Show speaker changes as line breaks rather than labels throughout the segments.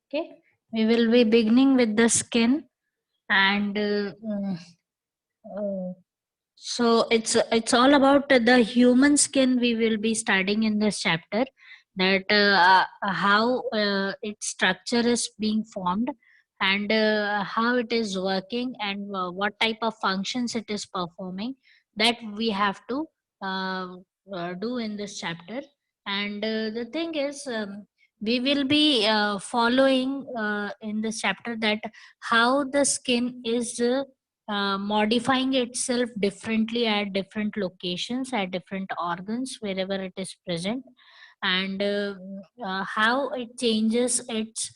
Okay, we will be beginning with the skin, and uh, so it's all about the human skin. We will be studying in this chapter that how its structure is being formed, and how it is working, and what type of functions it is performing. That we have to do in this chapter. And the thing is, we will be following in this chapter that how the skin is modifying itself differently at different locations, at different organs wherever it is present, and how it changes its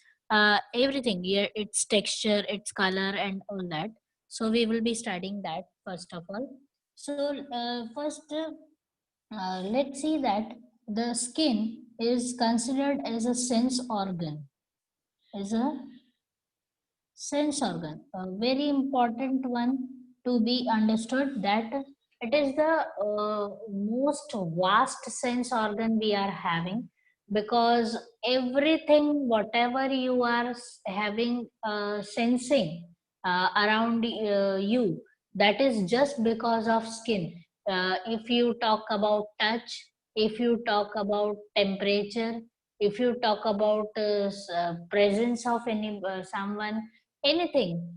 everything, yeah, its texture, its color, and all that. So we will be studying that first of all. So first, let's see that the skin is considered as a sense organ, as a sense organ, a very important one to be understood, that it is the most vast sense organ we are having, because everything whatever you are having sensing around you, that is just because of skin. If you talk about touch, if you talk about temperature, if you talk about presence of any someone, anything,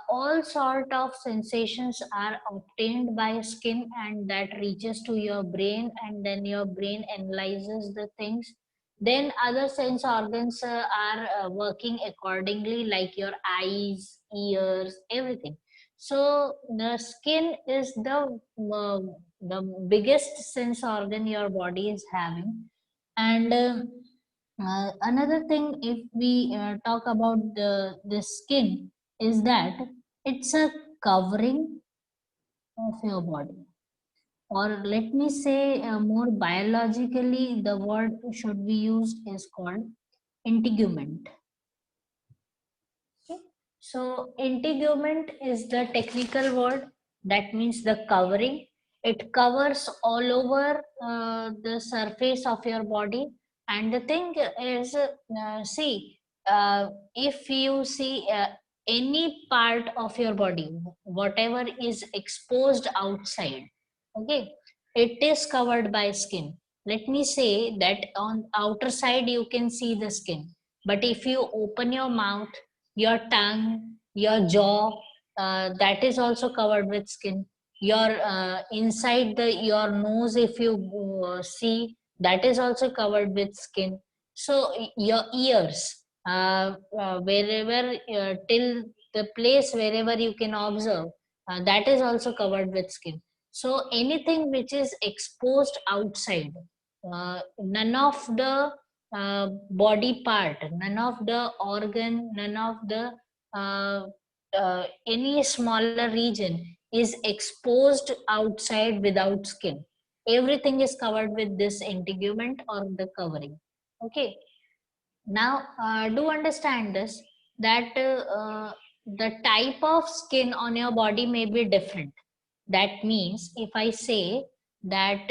all sort of sensations are obtained by skin, and that reaches to your brain, and then your brain analyzes the things. Then other sense organs are working accordingly, like your eyes, ears, everything. So the skin is the biggest sense organ your body is having. And another thing, if we talk about the skin, is that it's a covering of your body, or let me say more biologically, the word should be used is called integument. Okay. So integument is the technical word, that means the covering. It covers all over the surface of your body. And the thing is, see, if you see any part of your body, whatever is exposed outside, okay, it is covered by skin. Let me say that on outer side you can see the skin, but if you open your mouth, your tongue, your jaw, that is also covered with skin. Your inside the your nose, if you see, that is also covered with skin. So your ears, wherever till the place wherever you can observe, that is also covered with skin. So anything which is exposed outside, none of the body part, none of the organ, none of the any smaller region is exposed outside without skin. Everything is covered with this integument or the covering. Okay. Now, do understand this, that the type of skin on your body may be different. That means if I say that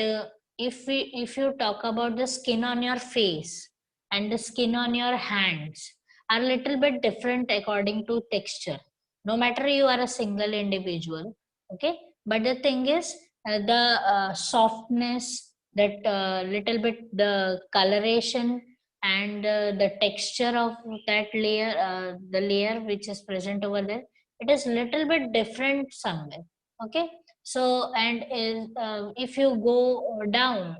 if you talk about the skin on your face and the skin on your hands are little bit different according to texture, no matter you are a single individual, okay. But the thing is, the softness, that little bit the coloration, and the texture of that layer, the layer which is present over there, it is little bit different somewhere. Okay. So, and is if you go down,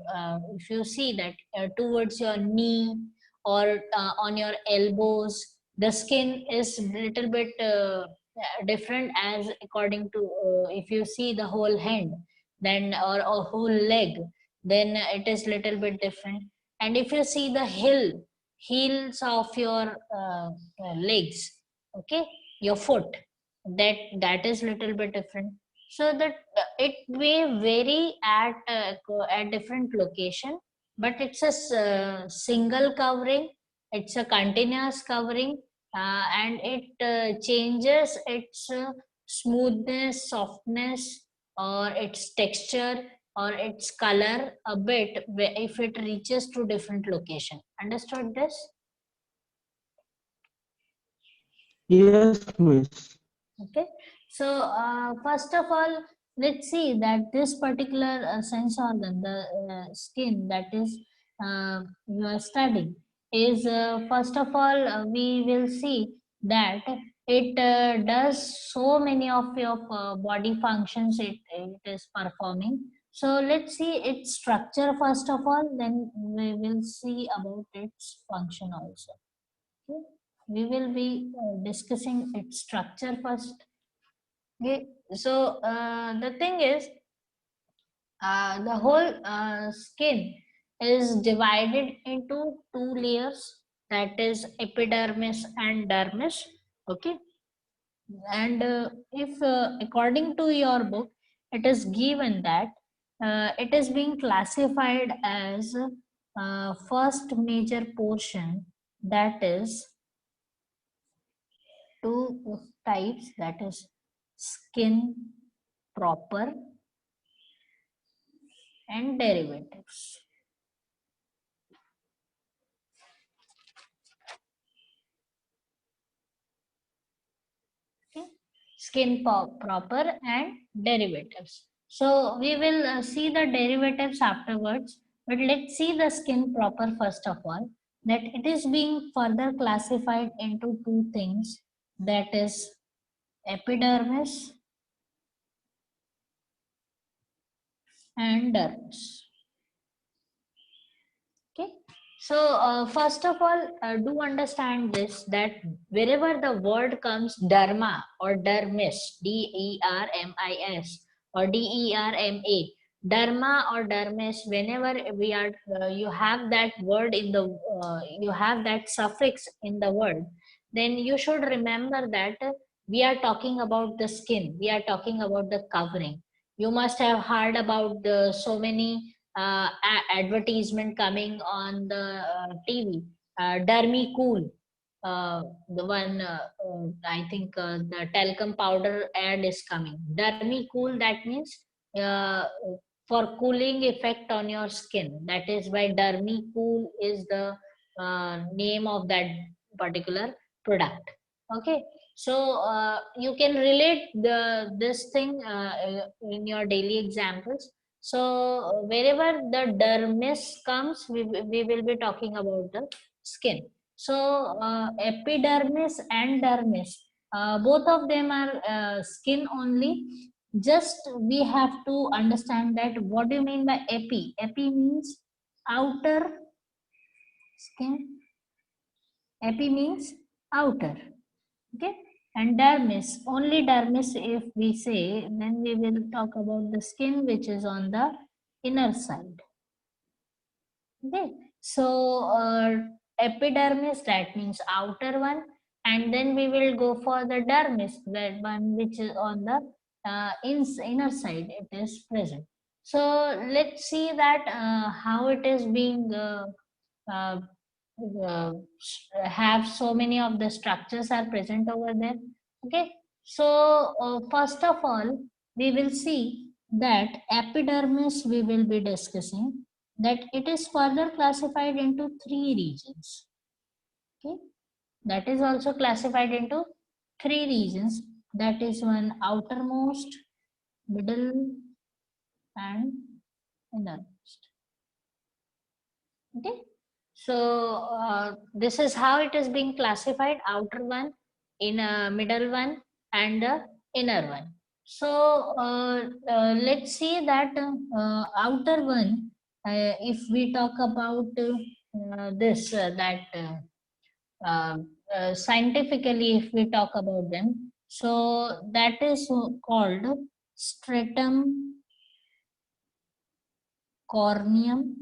if you see that towards your knee, or on your elbows, the skin is little bit different, as according to if you see the whole hand, then or a whole leg, then it is little bit different. And if you see the heels of your legs, okay, your foot, that is little bit different. So that it may vary at different location, but it's a single covering, it's a continuous covering, and it changes its smoothness, softness, or its texture, or its color a bit if it reaches to different location. Understood this?
Yes, miss.
Okay, so first of all, let's see that this particular sense organ, the skin that is you are studying, is first of all we will see that it does so many of your body functions it is performing. So let's see its structure first of all, then we will see about its function also. Okay? We will be discussing its structure first. Okay, so the thing is, the whole skin is divided into two layers, that is epidermis and dermis. Okay, and if according to your book, it is given that it is being classified as first major portion, that is two types, that is skin proper and derivatives. Okay. Proper and derivatives. So we will see the derivatives afterwards, but let's see the skin proper first of all, that it is being further classified into two things, that is epidermis and dermis. Okay. So first of all, do understand this, that wherever the word comes derma or dermis, DERMIS or DERMA, derma or dermis, whenever we are, you have that word in the, you have that suffix in the word, then you should remember that we are talking about the skin, we are talking about the covering. You must have heard about the so many advertisement coming on the TV. Dermi Cool, the one I think the talcum powder ad is coming. Dermi Cool, that means uh, for cooling effect on your skin. That is why Dermi Cool is the name of that particular product. Okay, so you can relate this thing in your daily examples. So wherever the dermis comes, we will be talking about the skin. So epidermis and dermis, both of them are skin only. Just we have to understand that what do you mean by epi? Epi means outer skin. Epi means outer. Okay, and dermis, only dermis if we say, then we will talk about the skin which is on the inner side. Okay, so epidermis, that means outer one, and then we will go for the dermis, that one which is on the inner side, it is present. So let's see that how it is being uh, uh, have so many of the structures are present over there. Okay, so first of all, we will see that epidermis we will be discussing, that it is further classified into three regions. Okay, that is also classified into three regions, that is one outermost, middle and innermost. Okay, so this is how it is being classified: outer one, in a middle one, and the inner one. So let's see that outer one, if we talk about this that uh, scientifically, if we talk about them, so that is called stratum corneum.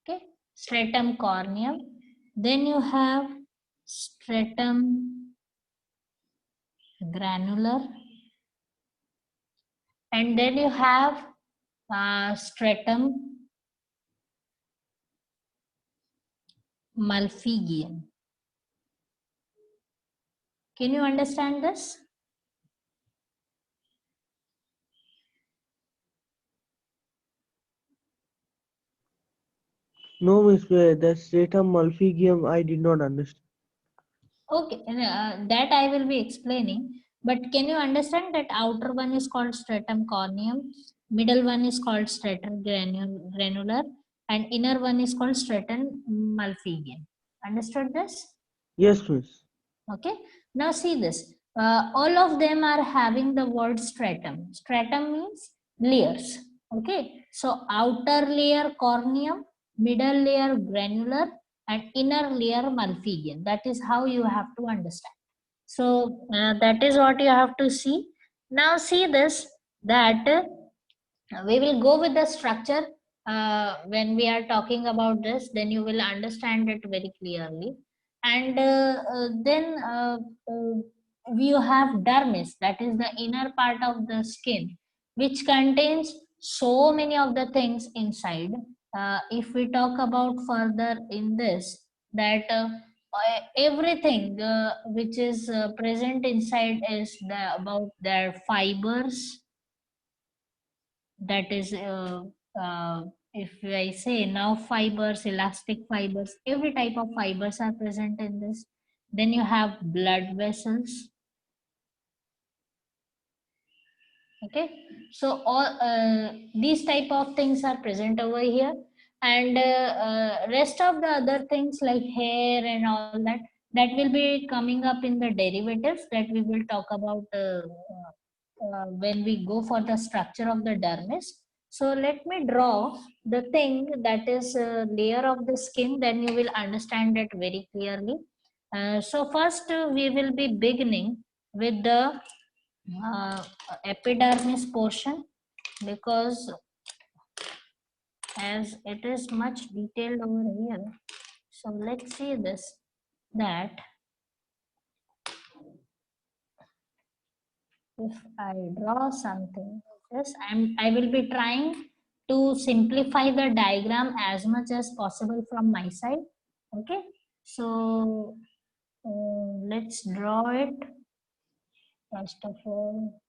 Okay, stratum corneum. Then you have stratum granular, and then you have stratum malpighium. Can you understand this?
No, miss. The stratum malpighium I did not understand.
Okay, that I will be explaining. But can you understand that outer one is called stratum corneum, middle one is called stratum granular, and inner one is called stratum malpighian. Understood this?
Yes, miss.
Okay. Now see this. All of them are having the word stratum. Stratum means layers. Okay. So outer layer corneum, middle layer granular, and inner layer malpighian. That is how you have to understand. So that is what you have to see. Now see this, that we will go with the structure. When we are talking about this, then you will understand it very clearly. And then you have dermis, that is the inner part of the skin, which contains so many of the things inside. If we talk about further in this, that everything which is present inside is about their fibers. That is if I say now, fibers, elastic fibers, every type of fibers are present in this. Then you have blood vessels. Okay, so all these type of things are present over here. And rest of the other things like hair and all that, that will be coming up in the derivatives that we will talk about when we go for the structure of the dermis. So let me draw the thing that is a layer of the skin, then you will understand it very clearly. So first we will be beginning with the uh, epidermis portion, because as it is much detailed over here. So let's see this, that if I draw something like this, I will be trying to simplify the diagram as much as possible from my side. Okay, so let's draw it. First of all,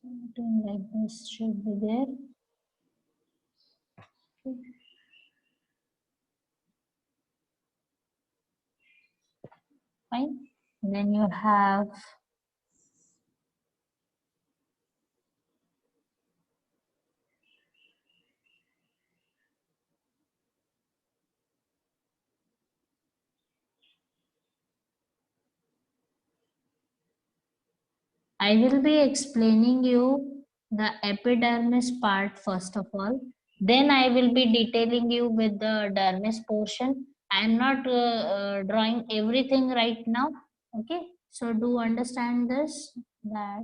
something like this should be there. Fine. Then you have I will be explaining you the epidermis part first of all. Then I will be detailing you with the dermis portion. I am not drawing everything right now. Okay, so do understand this, that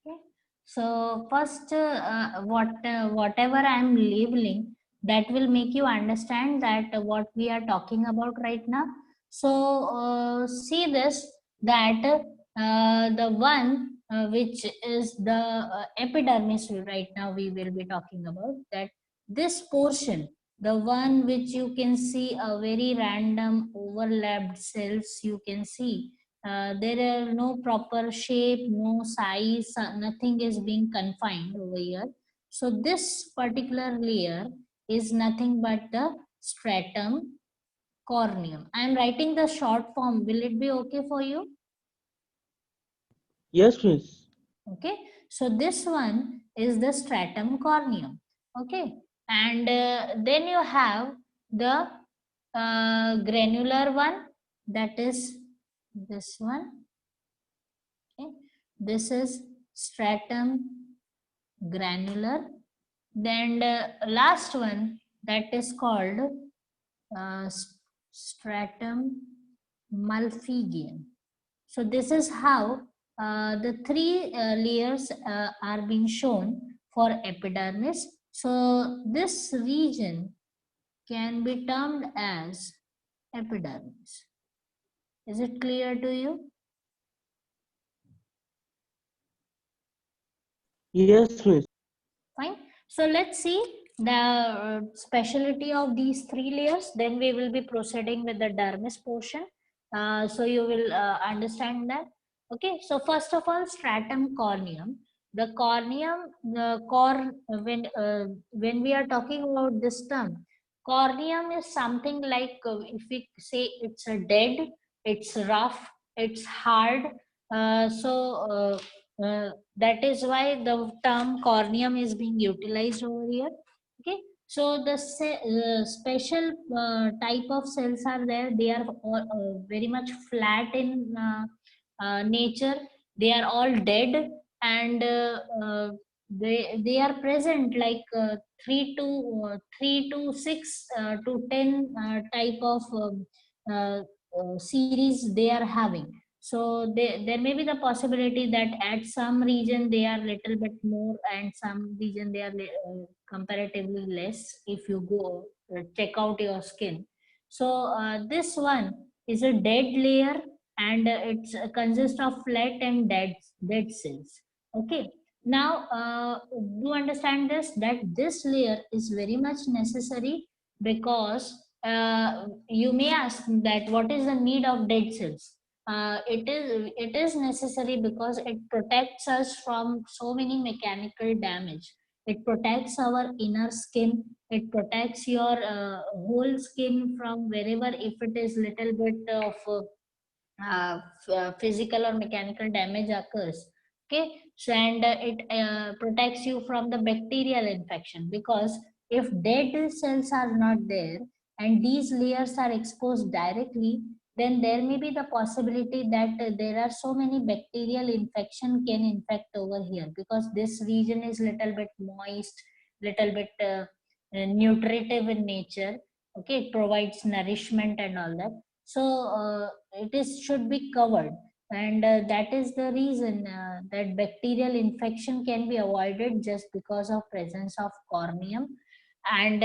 okay. So first, whatever I am labeling, that will make you understand that what we are talking about right now. So see this, that the one which is the epidermis right now we will be talking about, that this portion, the one which you can see a very random overlapped cells you can see, there are no proper shape, no size, nothing is being confined over here. So this particular layer is nothing but the stratum corneum. I am writing the short form. Will it be okay for you?
Yes, Miss.
Okay, so this one is the stratum corneum. Okay, and then you have the granular one, that is this one. Okay, this is stratum granular. Then the last one, that is called uh, stratum malpighium. So this is how the three layers are being shown for epidermis. So this region can be termed as epidermis. Is it clear to you?
Yes, Miss.
Fine. So let's see the speciality of these three layers. Then we will be proceeding with the dermis portion. So you will understand that. Okay. So first of all, stratum corneum. The corneum, the when we are talking about this term, corneum is something like if we say it's a dead, it's rough, it's hard. That is why the term corneum is being utilized over here. Okay, so the special type of cells are there. They are all, very much flat in nature. They are all dead, and they are present like 3 to 6 to 10 type of series they are having. So there may be the possibility that at some region they are little bit more and some region they are comparatively less if you go check out your skin. So this one is a dead layer, and it consists of flat and dead cells. Okay, now do understand this, that this layer is very much necessary because you may ask that what is the need of dead cells. It is necessary because it protects us from so many mechanical damage. It protects our inner skin. It protects your whole skin from wherever if it is little bit of physical or mechanical damage occurs. Okay, so and it protects you from the bacterial infection, because if dead cells are not there and these layers are exposed directly, then there may be the possibility that there are so many bacterial infection can infect over here, because this region is little bit moist, little bit nutritive in nature. Okay, it provides nourishment and all that. So it is should be covered, and that is the reason that bacterial infection can be avoided just because of presence of corneum. And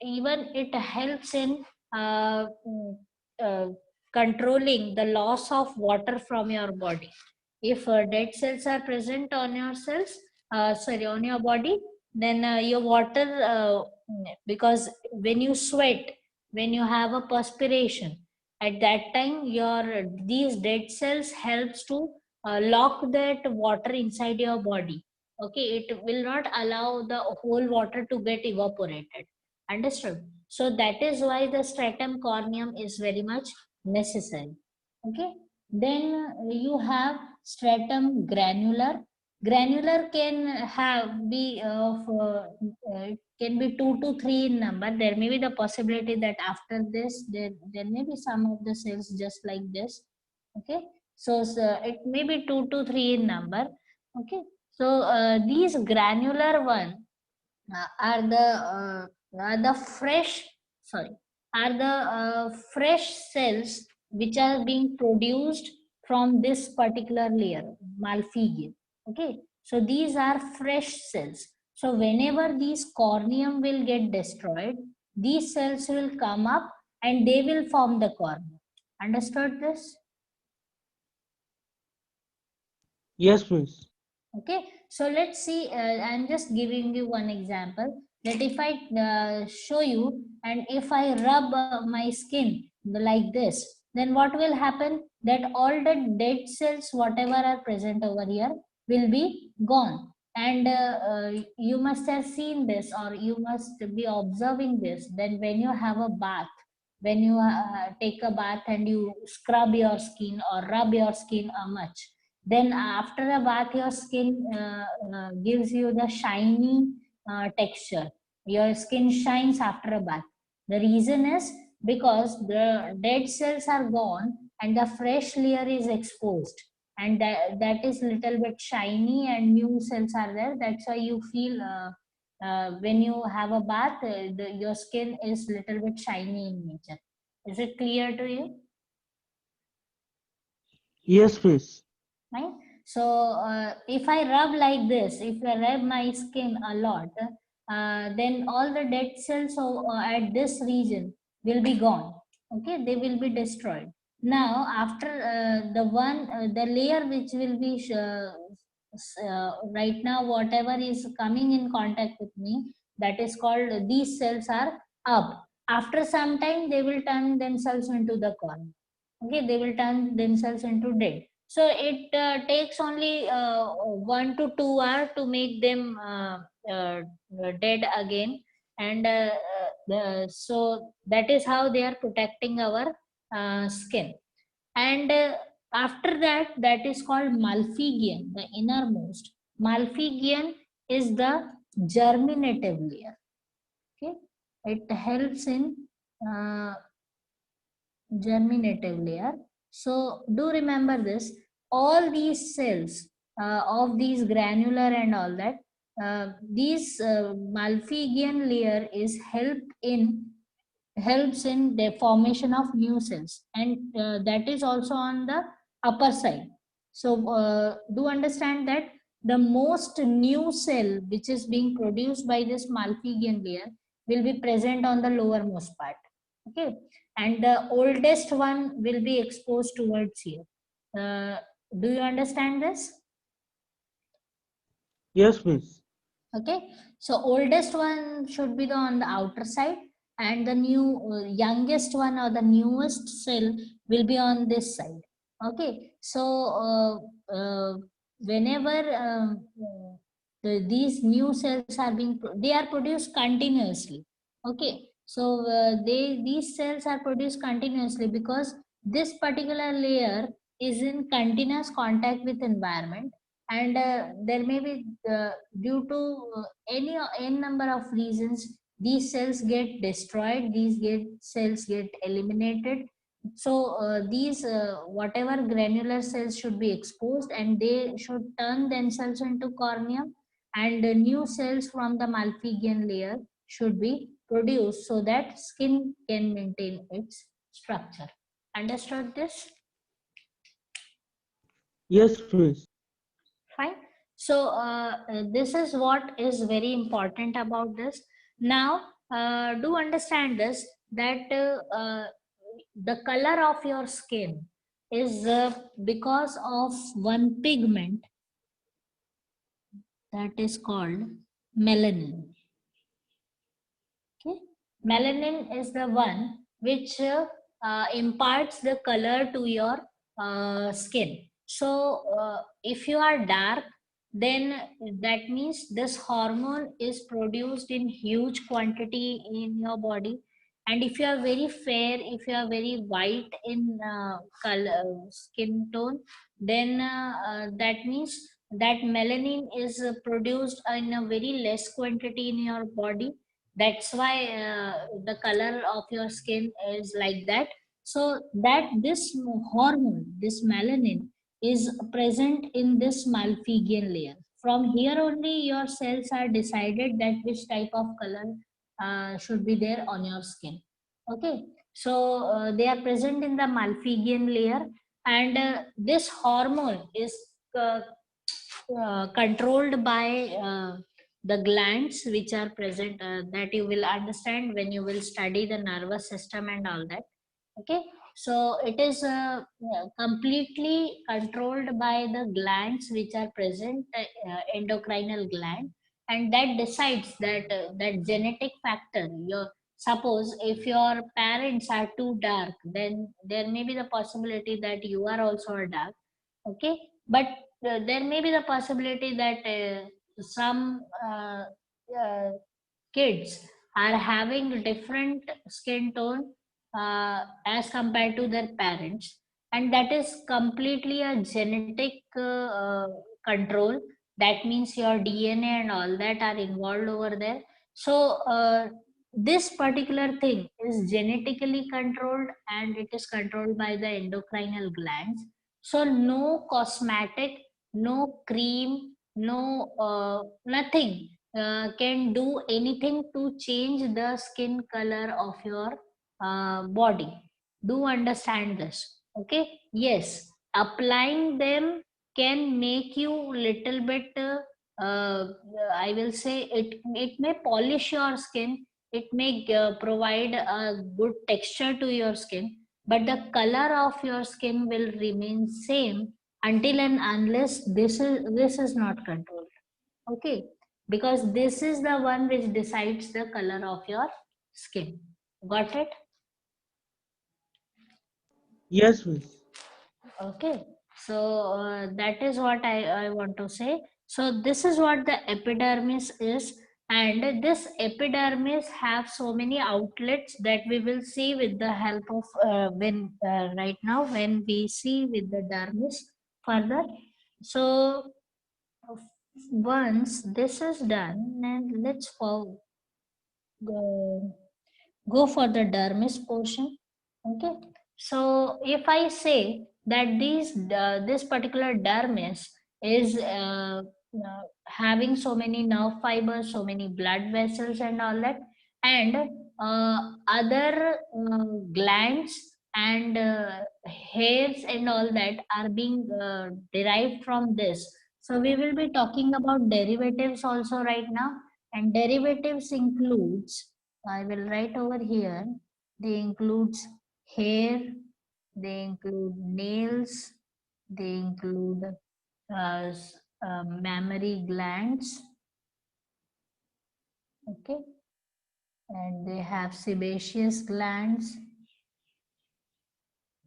even it helps in uh, mm, uh, controlling the loss of water from your body. If dead cells are present on your cells, sorry, on your body, then your water, because when you sweat, when you have a perspiration, at that time your these dead cells helps to lock that water inside your body. Okay, it will not allow the whole water to get evaporated. Understood? So that is why the stratum corneum is very much necessary. Okay, then you have stratum granular. Granular can have be of it can be 2 to 3 in number. There may be the possibility that after this there may be some of the cells just like this. Okay, so it may be 2 to 3 in number. Okay, so these granular one are the fresh, sorry, are the fresh cells which are being produced from this particular layer, malpighium. Okay, so these are fresh cells. So whenever these corneum will get destroyed, these cells will come up and they will form the corneum. Understood this?
Yes, Miss.
Okay, so let's see, I'm just giving you one example, that if I show you and if I rub my skin like this, then what will happen, that all the dead cells whatever are present over here will be gone. And you must have seen this, or you must be observing this, then when you have a bath, when you take a bath and you scrub your skin or rub your skin much, then after a bath your skin gives you the shiny texture. Your skin shines after a bath. The reason is because the dead cells are gone and the fresh layer is exposed, and that is little bit shiny and new cells are there. That's why you feel when you have a bath, your skin is little bit shiny in nature. Is it clear to you?
Yes, miss.
Right? So if I rub like this, if I rub my skin a lot, then all the dead cells at this region will be gone. Okay, they will be destroyed. Now after the layer which will be right now, whatever is coming in contact with me, that is called, these cells are up. After some time they will turn themselves into the corn. Okay, they will turn themselves into dead. So it takes only 1 to 2 hours to make them dead again. And so that is how they are protecting our skin. And after that, that is called Malpighian, the innermost. Malpighian is the germinative layer. Okay, it helps in uh, germinative layer. So do remember this, all these cells of these granular and all that, these Malpighian layer is helps in the formation of new cells, and that is also on the upper side. So do understand that the most new cell which is being produced by this Malpighian layer will be present on the lowermost part. Okay, and the oldest one will be exposed towards here. uh, do you understand this?
Yes, miss.
Okay, so oldest one should be the on the outer side, and the new youngest one or the newest cell will be on this side. Okay, so whenever these new cells are they are produced continuously. Okay, so these cells are produced continuously because this particular layer is in continuous contact with environment. And there may be due to any n number of reasons, these cells get destroyed, cells get eliminated. So these whatever granular cells should be exposed, and they should turn themselves into cornea, and new cells from the Malpighian layer should be produced so that skin can maintain its structure. Understood this?
Yes, miss.
Fine. So this is what is very important about this. Now, do understand this, that the color of your skin is because of one pigment that is called melanin. Okay, melanin is the one which imparts the color to your skin. So, if you are dark, then that means this hormone is produced in huge quantity in your body. And if you are very fair, if you are very white in color, skin tone, then that means that melanin is produced in a very less quantity in your body. That's why the color of your skin is like that. So that this hormone, this melanin, is present in this Malpighian layer. From here only your cells are decided that which type of color should be there on your skin. Okay, so they are present in the Malpighian layer. And this hormone is uh, controlled by the glands which are present, that you will understand when you will study the nervous system and all that. Okay, so it is completely controlled by the glands which are present, endocrinal gland, and that decides that that genetic factor. Your suppose if your parents are too dark, then there may be the possibility that you are also a dark. Okay, but there may be the possibility that some uh, kids are having different skin tone as compared to their parents, and that is completely a genetic control. That means your DNA and all that are involved over there. So this particular thing is genetically controlled, and it is controlled by the endocrinal glands. So no cosmetic, no cream, no nothing can do anything to change the skin color of your body. Do understand this? Okay. Yes, applying them can make you little bit uh, I will say it may polish your skin. It may provide a good texture to your skin, but the color of your skin will remain same until and unless this is not controlled. Okay, because this is the one which decides the color of your skin. Got it?
Yes, Miss.
Okay, so that is what I want to say. So this is what the epidermis is, and this epidermis have so many outlets that we will see with the help of when right now when we see with the dermis further. So once this is done, then let's go, go for the dermis portion. Okay, so if I say that this particular dermis is having so many nerve fibers, so many blood vessels and all that, and other glands and hairs and all that are being derived from this. So we will be talking about derivatives also right now, and derivatives includes, I will write over here, they includes hair, they include nails, they include mammary glands, okay, and they have sebaceous glands,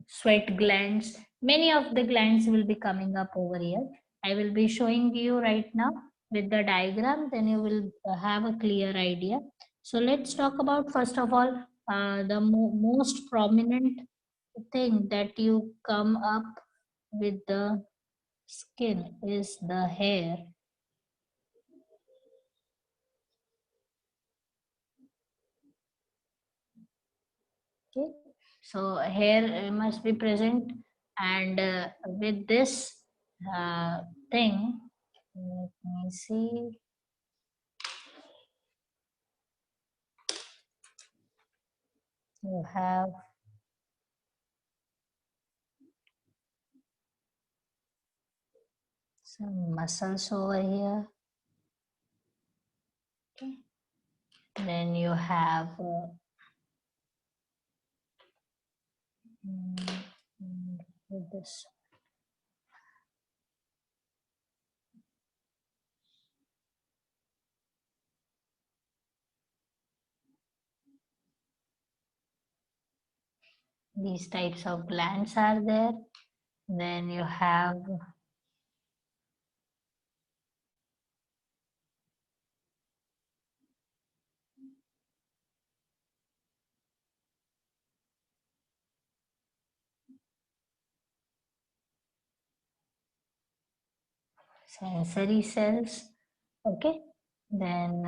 sweat glands. Many of the glands will be coming up over here. I will be showing you right now with the diagram, then you will have a clear idea. So let's talk about first of all the most prominent thing that you come up with the skin is the hair. Okay, so hair must be present, and with this thing, let me see. You have some muscles over here. Okay. Then you have with this. These types of glands are there. Then you have sensory cells. Okay. Then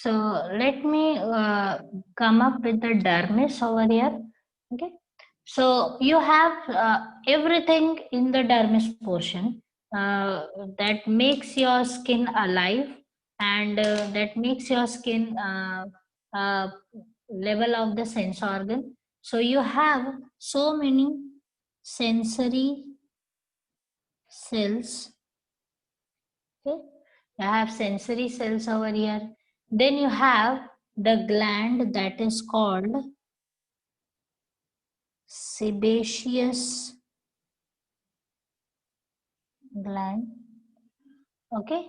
So let me come up with the dermis over here. Okay. So you have everything in the dermis portion that makes your skin alive, and that makes your skin uh, level of the sense organ. So you have so many sensory cells. Okay, you have sensory cells over here. Then you have the gland that is called sebaceous gland. Okay,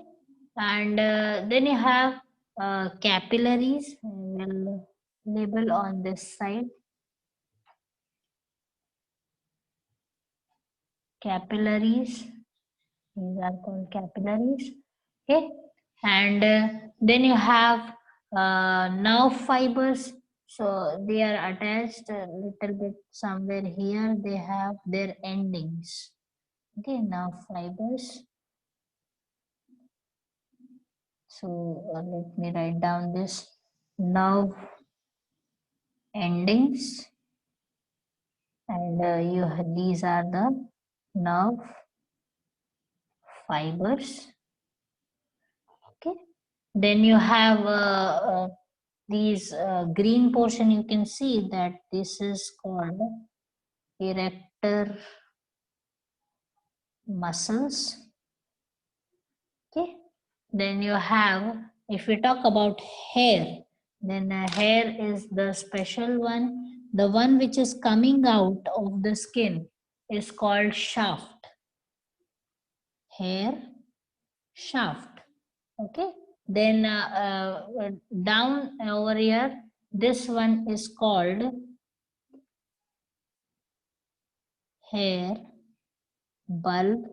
and then you have capillaries. We'll label on this side capillaries. These are called capillaries. Okay, and then you have nerve fibers. So they are attached a little bit somewhere here. They have their endings. Okay, nerve fibers. So let me write down this nerve endings, and these are the nerve fibers. Okay, then you have these green portion. You can see that this is called erector muscles. Okay, then you have, if we talk about hair, then hair is the special one. The one which is coming out of the skin is called shaft. Hair shaft. Okay, then down over here, this one is called hair bulb.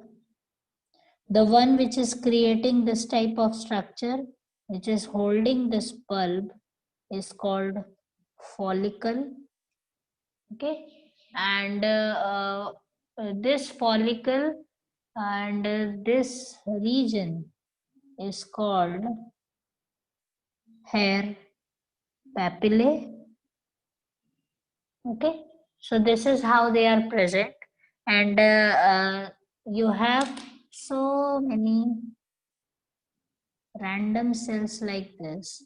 The one which is creating this type of structure, which is holding this bulb, is called follicle. Okay, and this follicle and this region is called hair papillae. Okay, so this is how they are present, and you have so many random cells like this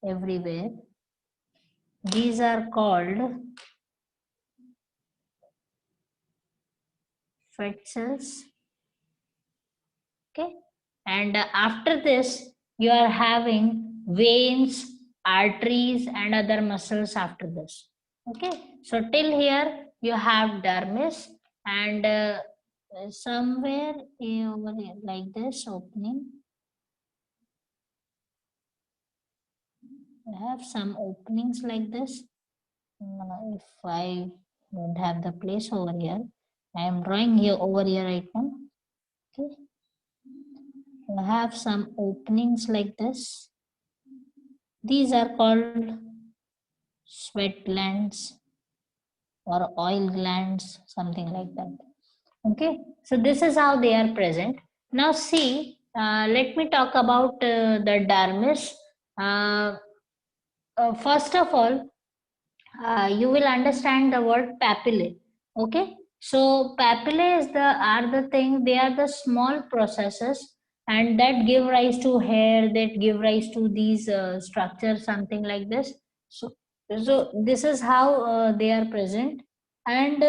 everywhere. These are called fat cells. Okay, and after this you are having veins, arteries, and other muscles after this. Okay, so till here you have dermis, and somewhere over here, like this opening, I have some openings like this. If I don't have the place over here, I am drawing here over here right now. Okay, I have some openings like this. These are called sweat glands or oil glands, something like that. Okay, so this is how they are present. Now see, let me talk about the dermis. First of all, you will understand the word papillae. Okay, so papillae is are the thing, they are the small processes, and that give rise to hair, that give rise to these structures, something like this. So this is how they are present, and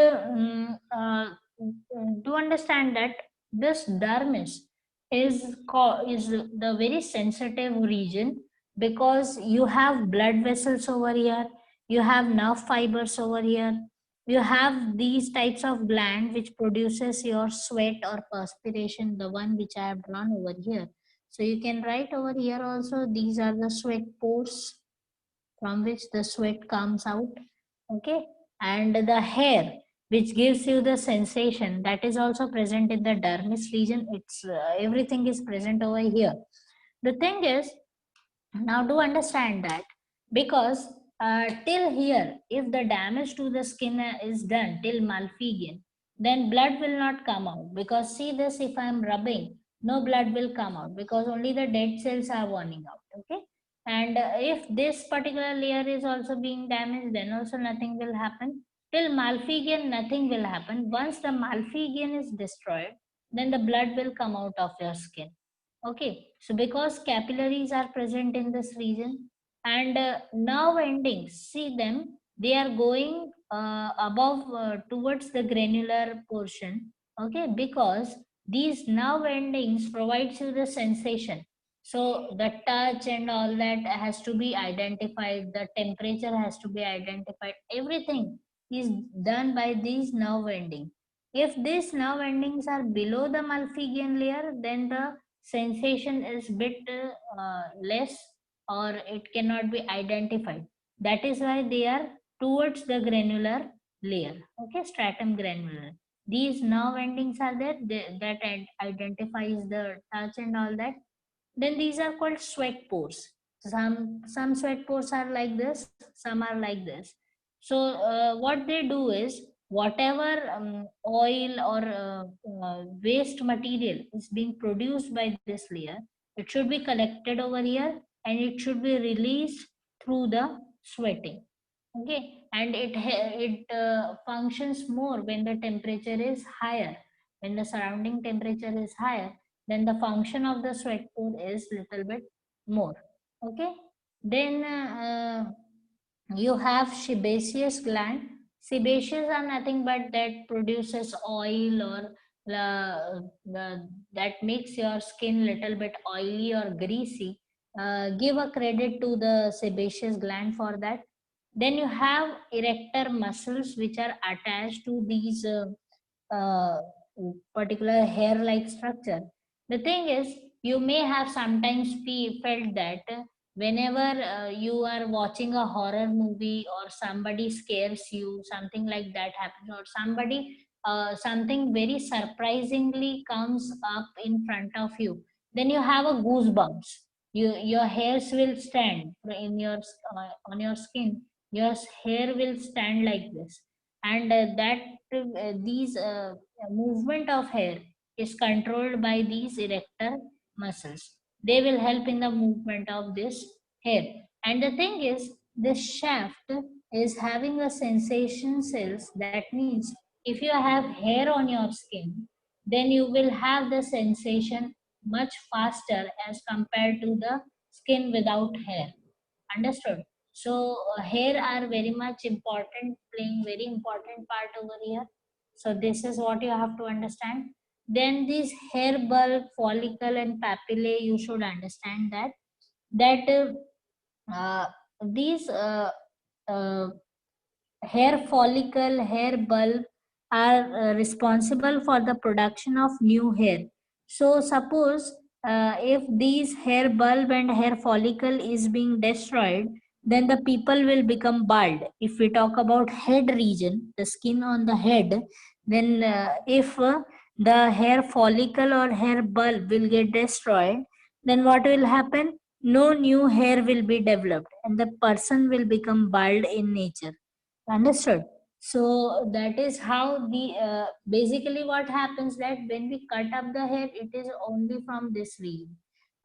to understand that this dermis is the very sensitive region, because you have blood vessels over here, you have nerve fibers over here, you have these types of gland which produces your sweat or perspiration, the one which I have drawn over here. So you can write over here also, these are the sweat pores from which the sweat comes out. Okay, and the hair which gives you the sensation, that is also present in the dermis region. It's everything is present over here. The thing is, now to understand that, because till here, if the damage to the skin is done till Malpighian, then blood will not come out, because see this, if I am rubbing, no blood will come out, because only the dead cells are burning out. Okay, And if this particular layer is also being damaged, then also nothing will happen. Till Malpighian, nothing will happen. Once the Malpighian is destroyed, then the blood will come out of your skin. Okay, so because capillaries are present in this region, and nerve endings, see them, they are going above towards the granular portion. Okay, because these nerve endings provides you the sensation. So the touch and all that has to be identified, the temperature has to be identified, everything is done by these nerve endings. If these nerve endings are below the Malpighian layer, then the sensation is bit less, or it cannot be identified. That is why they are towards the granular layer. Okay, stratum granular. These nerve endings are there, that identifies the touch and all that. Then these are called sweat pores. Some sweat pores are like this, some are like this. So what they do is, whatever oil or waste material is being produced by this layer, it should be collected over here, and it should be released through the sweating. Okay, and it functions more when the temperature is higher. When the surrounding temperature is higher, then the function of the sweat pore is little bit more. Okay, then you have sebaceous gland. Sebaceous are nothing but that produces oil, or that makes your skin little bit oily or greasy. Give a credit to the sebaceous gland for that. Then you have erector muscles, which are attached to these uh, particular hair-like structure. The thing is, you may have sometimes felt that whenever you are watching a horror movie, or somebody scares you, something like that happens, or something very surprisingly comes up in front of you, then you have a goosebumps. Your hairs will stand in your on your skin. Your hair will stand like this, and that these movement of hair is controlled by these erector muscles. They will help in the movement of this hair. And the thing is, this shaft is having a sensation cells. That means if you have hair on your skin, then you will have the sensation much faster as compared to the skin without hair. Understood? So hair are very much important, playing very important part over here. So this is what you have to understand. Then these hair bulb, follicle, and papillae, you should understand that these hair follicle, hair bulb are responsible for the production of new hair. So suppose if these hair bulb and hair follicle is being destroyed, then the people will become bald. If we talk about head region, the skin on the head, then if the hair follicle or hair bulb will get destroyed, then what will happen? No new hair will be developed, and the person will become bald in nature. Understood? So that is how the basically what happens, that when we cut up the hair, it is only from this region.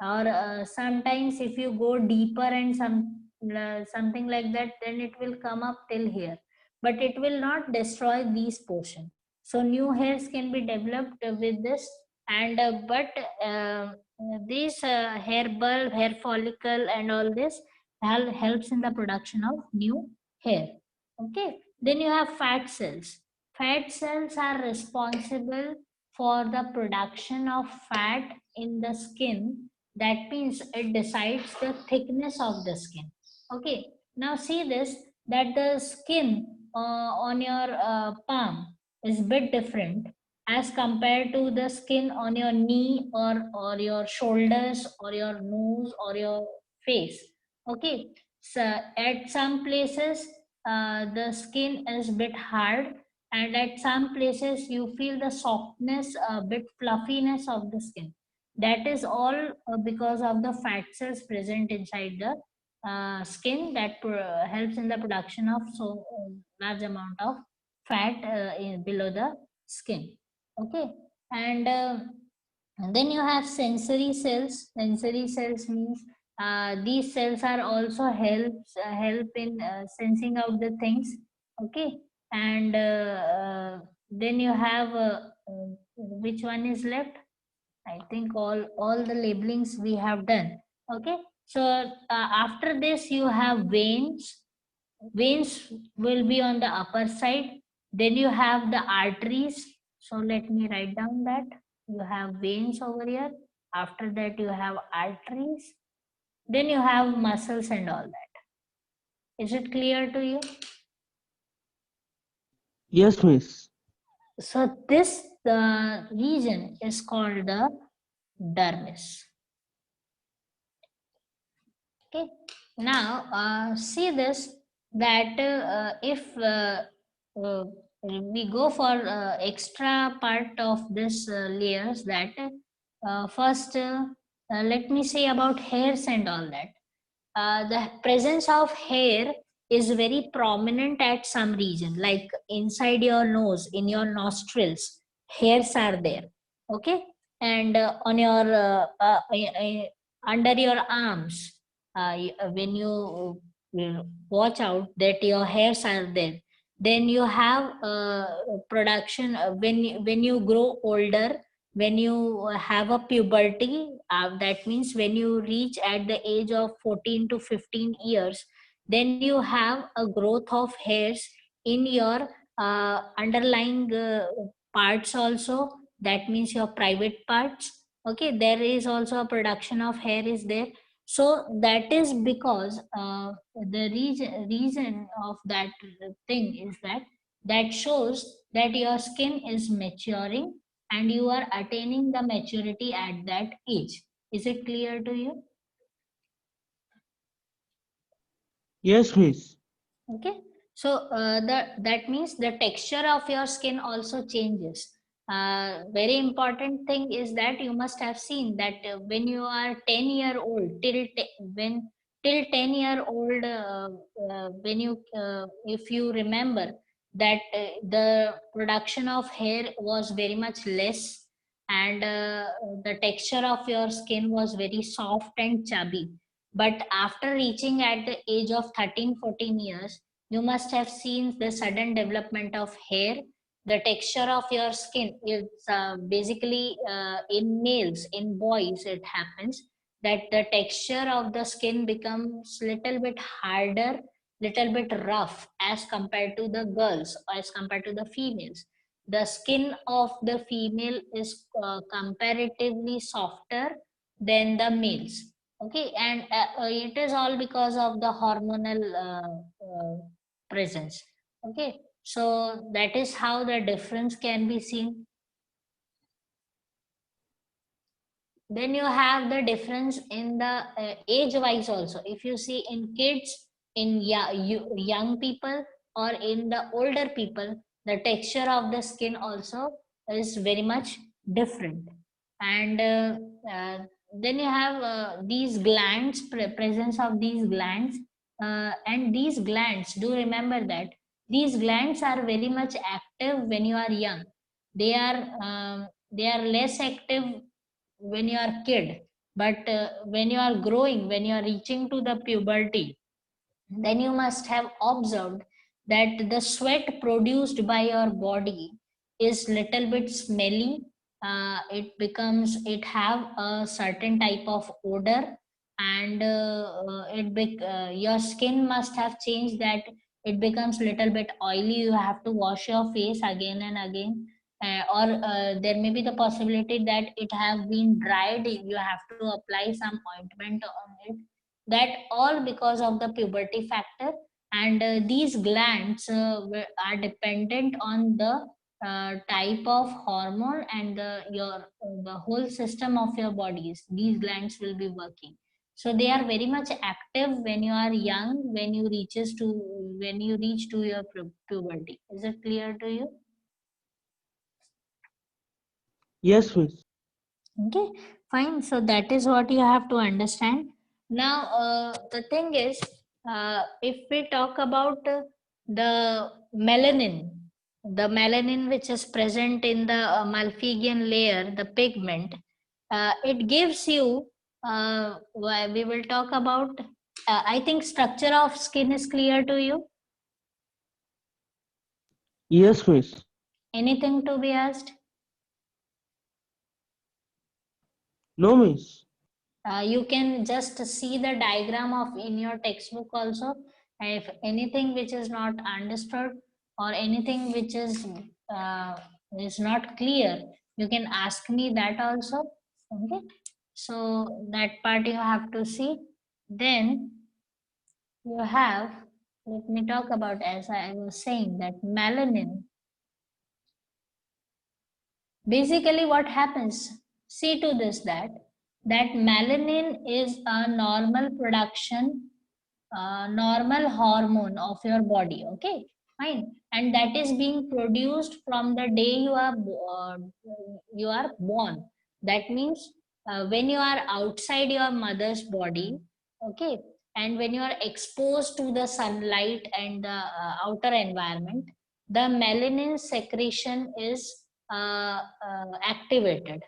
Or sometimes if you go deeper and something like that, then it will come up till here, but it will not destroy these portion. So new hairs can be developed with this, and but these hair bulb, hair follicle, and all this helps in the production of new hair. Okay, then you have fat cells. Fat cells are responsible for the production of fat in the skin. That means it decides the thickness of the skin. Okay, now see this, that the skin on your palm is bit different as compared to the skin on your knee, or your shoulders, or your nose, or your face. Okay, so at some places the skin is bit hard, and at some places you feel the softness, a bit fluffiness of the skin. That is all because of the fat cells present inside the skin, that helps in the production of so large amount of fat below the skin. Okay, and then you have sensory cells. Sensory cells means these cells are also help in sensing out the things. Okay, and then you have which one is left? I think all the labelings we have done. Okay, so after this you have veins. Veins will be on the upper side. Then you have the arteries. So let me write down that you have veins over here. After that you have arteries. Then you have muscles and all that. Is it clear to you?
Yes, miss.
So this region is called the dermis. Okay. Now see this, that if we go for extra part of this layers, that first let me say about hairs and all that. The presence of hair is very prominent at some region, like inside your nose, in your nostrils, hairs are there. Okay, and on your under your arms, when you watch out that your hairs are there. Then you have production when you grow older, when you have a puberty, that means when you reach at the age of 14 to 15 years, then you have a growth of hairs in your underlying parts also. That means your private parts. Okay, there is also a production of hair is there. So that is because the reason of that thing is that that shows that your skin is maturing and you are attaining the maturity at that age. Is it clear to you?
Yes, miss.
Okay, so that means the texture of your skin also changes. Very important thing is that you must have seen that when you are 10-year-old, when till 10-year-old, when you if you remember that the production of hair was very much less, and the texture of your skin was very soft and chubby. But after reaching at the age of 13-14 years, you must have seen the sudden development of hair. The texture of your skin is basically in males, in boys, it happens that the texture of the skin becomes little bit harder, little bit rough as compared to the girls, as compared to the females. The skin of the female is comparatively softer than the males. Okay, and it is all because of the hormonal presence. Okay, so that is how the difference can be seen. Then you have the difference in the age wise also. If you see in kids, in young people, or in the older people, the texture of the skin also is very much different. And then you have these glands, presence of these glands. And these glands, do remember that these glands are very much active when you are young. They are less active when you are kid. But when you are growing, when you are reaching to the puberty, then you must have observed that the sweat produced by your body is little bit smelly. It have a certain type of odor, and your skin must have changed, that it becomes little bit oily. You have to wash your face again and again. Or there may be the possibility that it have been dried, you have to apply some ointment on it. That all because of the puberty factor. And these glands are dependent on the type of hormone and the whole system of your bodies. These glands will be working, so they are very much active when you are young, when you reach to your puberty. Is it clear to you?
Yes, miss.
Okay, fine. So that is what you have to understand. Now, the thing is, if we talk about the the melanin which is present in the Malpighian layer, the pigment, it gives you We will talk about, I think structure of skin is clear to you.
Yes, miss.
Anything to be asked?
No, miss.
You can just see the diagram of in your textbook also. If anything which is not understood or anything which uh, is not clear, you can ask me that also. Okay, so that part you have to see. Then you have, let me talk about, as I was saying, that melanin. Basically what happens, see to this, that melanin is a normal production, normal hormone of your body. Okay, fine. And that is being produced from the day you are born. That means when you are outside your mother's body, okay, and when you are exposed to the sunlight and the outer environment, the melanin secretion is activated.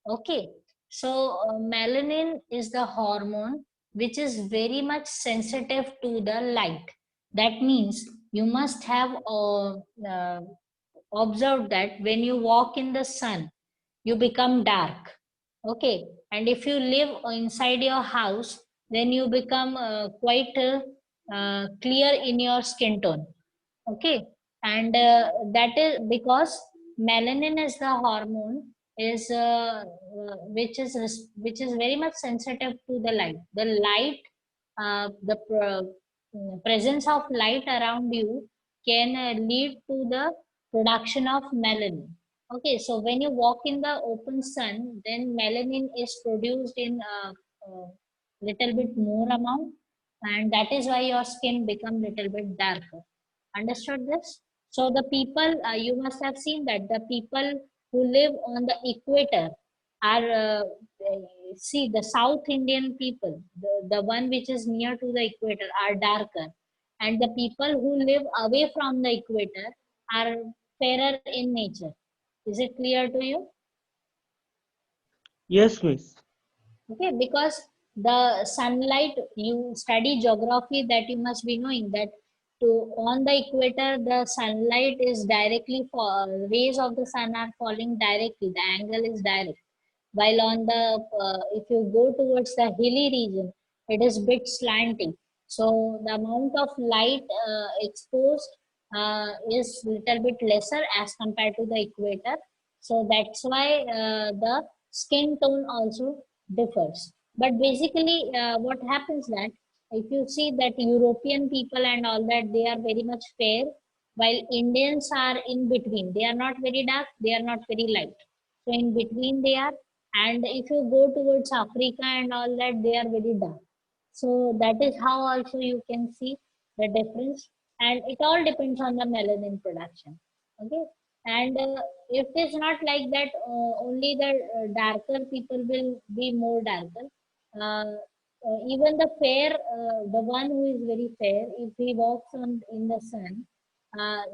Okay, so melanin is the hormone which is very much sensitive to the light. That means you must have observed that when you walk in the sun, you become dark. Okay, and if you live inside your house, then you become quite clear in your skin tone. Okay, and that is because melanin is the hormone is which is very much sensitive to the light. The light, presence of light around you can lead to the production of melanin. Okay, so when you walk in the open sun, then melanin is produced in little bit more amount, and that is why your skin become little bit darker. Understood this? So the people, you must have seen that the people who live on the equator are, see, the South Indian people, the one which is near to the equator are darker, and the people who live away from the equator are fairer in nature. Is it clear to you?
Yes, miss.
Okay, because the sunlight, you study geography, that you must be knowing that to on the equator the sunlight is directly rays of the sun are falling directly, the angle is direct, while on the if you go towards the hilly region, it is bit slanting. So the amount of light exposed is little bit lesser as compared to the equator. So that's why the skin tone also differs. But basically what happens that if you see that European people and all that, they are very much fair, while Indians are in between. They are not very dark, they are not very light, so in between they are. And if you go towards Africa and all that, they are very dark. So that is how also you can see the difference. And it all depends on the melanin production. Okay, and if it is not like that, only the darker people will be more darker. uh, Even the fair, the one who is very fair, if he walks on in the sun,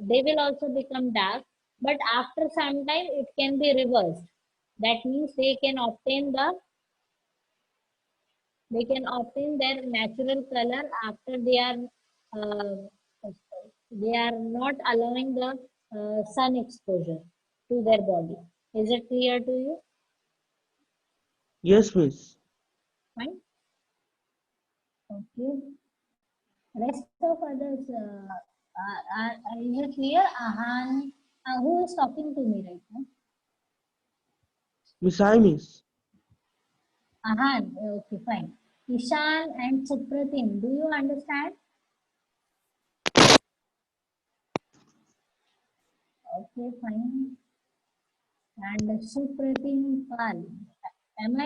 they will also become dark. But after some time it can be reversed. That means they can obtain their natural color after uh, they are not allowing the sun exposure to their body. Is it clear to you?
Yes, miss.
Fine. Okay. Rest of others, is it clear? Ahan, who is talking to me right now?
Miss, I miss.
Ahan, okay, fine. Ishan and Supratim, do you understand? Okay, fine. And Supratim Pal. Am I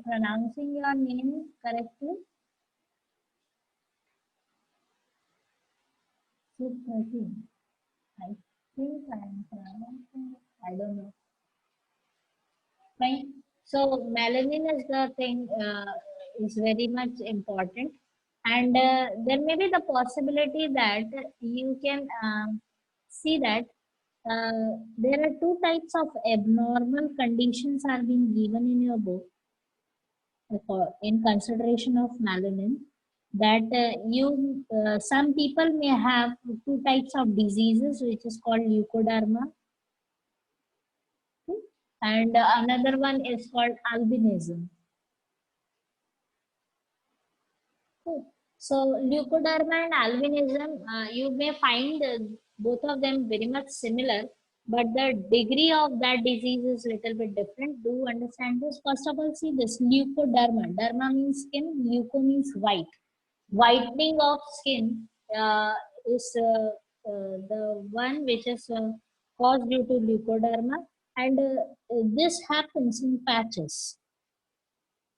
pronouncing your name correctly? Supratim. I think I am pronouncing. I don't know. Fine. So melanin is the thing, is very much important, and there may be the possibility that you can see that there are two types of abnormal conditions are being given in your book. in consideration of melanin, that some people may have two types of diseases, which is called leukoderma, okay, and another one is called albinism. Okay. So leukoderma and albinism, you may find both of them very much similar, but the degree of that disease is little bit different. Do you understand this? First of all, see this leukoderma. Derma means skin, leuko means white. Whitening of skin is the one which is caused due to leukoderma, and this happens in patches.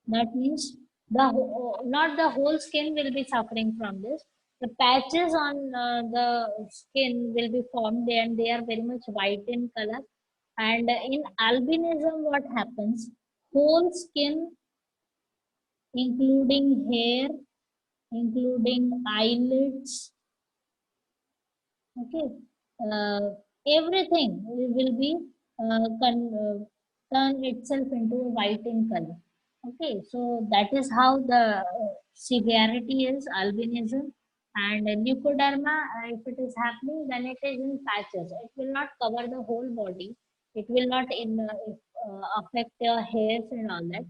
That means not the whole skin will be suffering from this. The patches on the skin will be formed and they are very much white in color. And in albinism, what happens? Whole skin, including hair, including eyelids, okay, uh, everything will be turn itself into white in color. Okay, so that is how the severity is albinism. And leukoderma, if it is happening, then it is in patches. It will not cover the whole body. It will not affect your hairs and all that.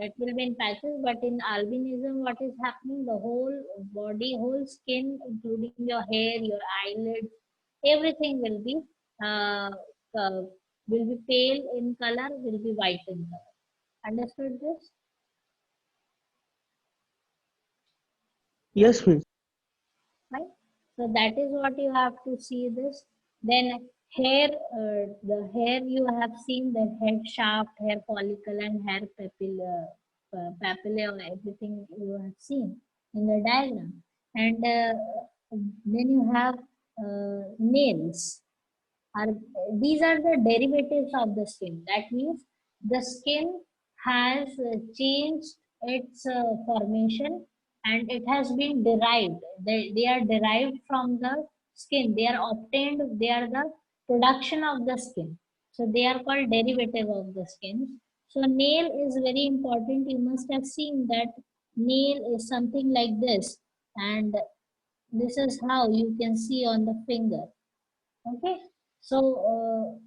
It will be in patches, but in albinism, what is happening? The whole body, whole skin, including your hair, your eyelids, everything uh, uh, will be pale in color, will be white in color. Understood this?
Yes, miss.
Right? So that is what you have to see this. Then hair, the hair you have seen, the head shaft, hair follicle, and hair papillae, or everything you have seen in the diagram. And then you have nails. Are these are the derivatives of the skin. That means the skin has changed its formation, and it has been derived. They are derived from the skin. They are obtained. They are the production of the skin. So they are called derivative of the skin. So nail is very important. You must have seen that nail is something like this, and this is how you can see on the finger. Okay, so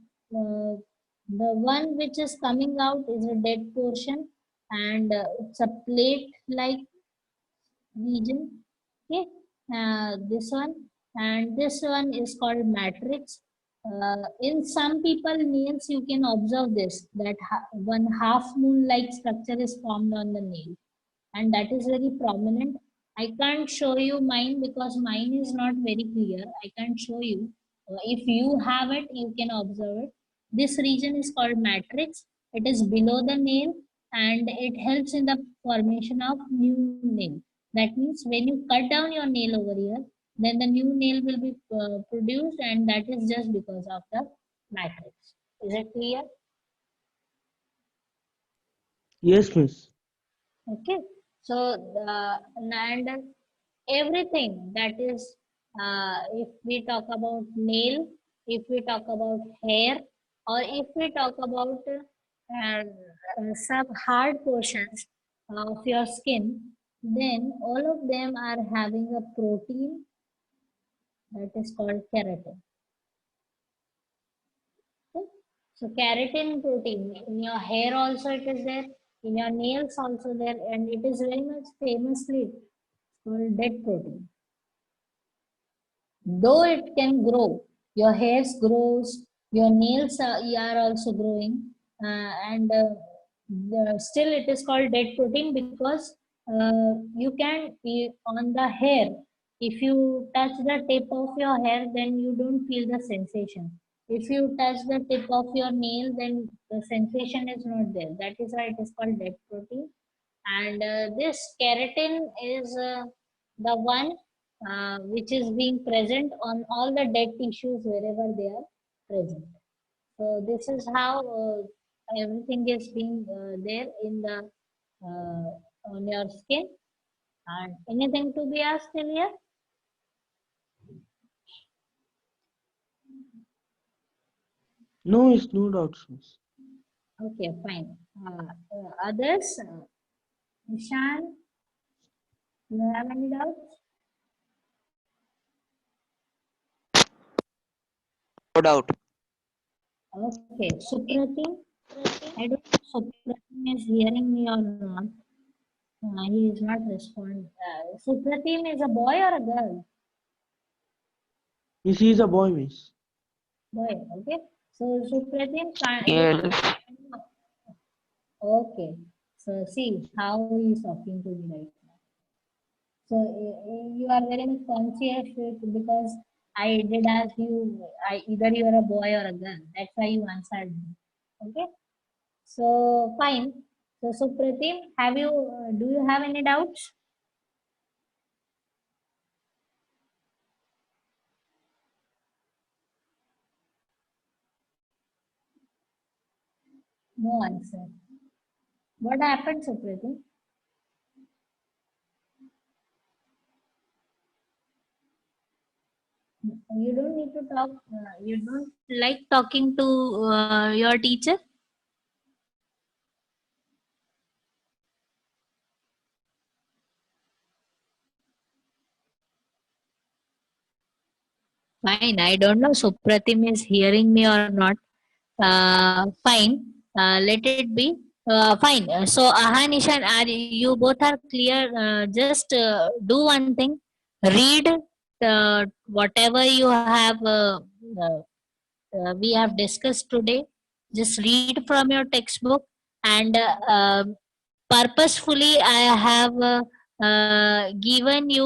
the one which is coming out is a dead portion, and it's a plate-like region. Okay, this one, and this one is called matrix. In some people nails, you can observe this, that one half moon like structure is formed on the nail, and that is very prominent. I can't show you mine because mine is not very clear. I can't show you. If you have it, you can observe it. This region is called matrix. It is below the nail, and it helps in the formation of new nail. That means when you cut down your nail over here, then the new nail will be produced, and that is just because of the matrix. Is it clear?
Yes, miss.
Okay, so and everything that is, if we talk about nail, if we talk about hair, or if we talk about some hard portions of your skin, then all of them are having a protein that is called keratin. Okay? So keratin protein in your hair also it is there, in your nails also there, and it is very much famously called dead protein. Though it can grow, your hairs grows, your nails are also growing, and still it is called dead protein because you can on the hair. If you touch the tip of your hair, then you don't feel the sensation. If you touch the tip of your nail, then the sensation is not there. That is why it is called dead protein. And this keratin is the one which is being present on all the dead tissues wherever they are present. So this is how everything is being there in the on your skin. And anything to be asked in here?
No, miss. No doubts, miss.
Okay, fine. Others? Ishan, do you have any doubts?
No doubt.
Okay, Supratim. I don't know if Supratim is hearing me or not. He is not responding. Supratim is a boy or a girl?
Miss, he is a boy, miss.
Boy, okay. So Supratim,
Yes.
okay. So see how he is talking to me right now. So you are very much conscious because I did ask you, either you are a boy or a girl. That's why you answered me. Okay. So fine. So Supratim, do you have any doubts? No answer. What happened, Supratim? You don't need to talk. You don't like talking to your teacher? Fine. I don't know Supratim is hearing me or not. Fine. Let it be. Fine. So Ahan, Ishan, you both are clear? Just do one thing. Read whatever you have we have discussed today. Just read from your textbook and purposefully I have given you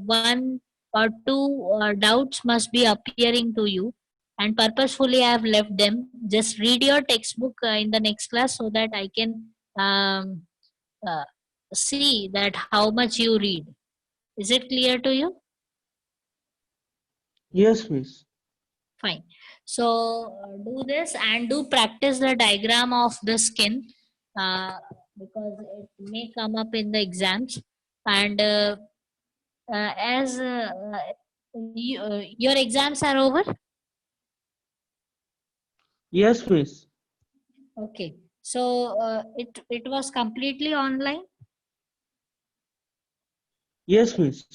one or two doubts must be appearing to you, and purposefully I have left them. Just read your textbook in the next class so that I can um, uh, see that how much you read. Is it clear to you?
Yes, miss.
Fine. So do this and do practice the diagram of the skin because it may come up in the exams. And as your exams are over,
Yes, miss.
okay. So it was completely online.
Yes, miss.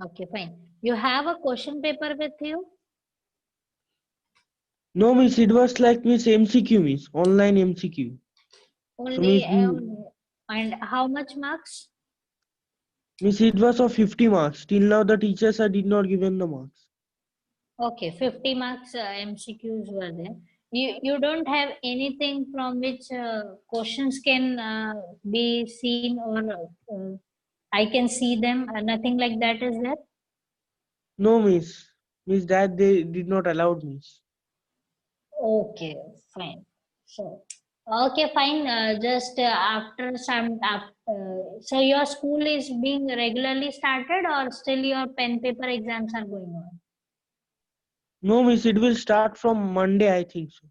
Okay, fine. You have a question paper with you.
No, miss, it was like miss MCQ, miss. Online MCQ. So,
Only
miss,
and how much marks?
miss, it was of 50 marks. Till now, the teachers are did not given the marks.
Okay, 50 marks MCQs were there. You don't have anything from which questions can be seen or I can see them. Nothing like that is there.
No, miss. Miss, that they did not allow me.
Okay, fine. So, okay, fine. Just after so your school is being regularly started or still your pen paper exams are going on?
No, miss, it will start from Monday, I think so.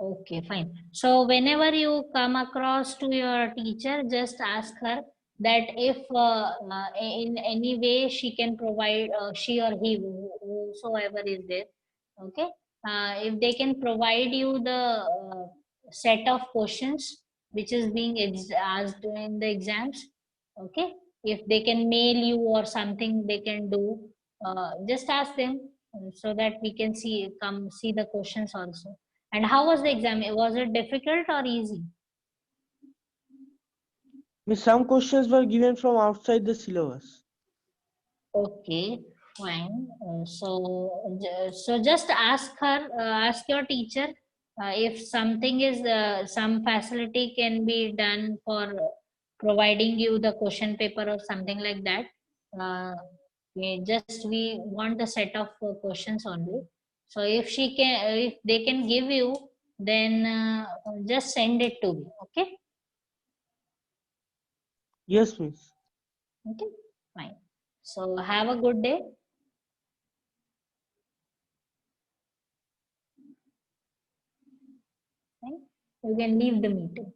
Okay, fine. So whenever you come across to your teacher, just ask her that if in any way she can provide, she or he, whosoever is there, okay, if they can provide you the set of questions which is being asked in the exams, okay, if they can mail you or something they can do, just ask them so that we can come see the questions also. And how was the exam? Was it difficult or easy?
Miss, some questions were given from outside the syllabus.
Okay, fine. So just ask her, ask your teacher if something is some facility can be done for providing you the question paper or something like that. We want the set of questions only. So if they can give you, then just send it to me. Okay.
Yes, miss.
Okay, fine. So have a good day. Fine. You can leave the meeting.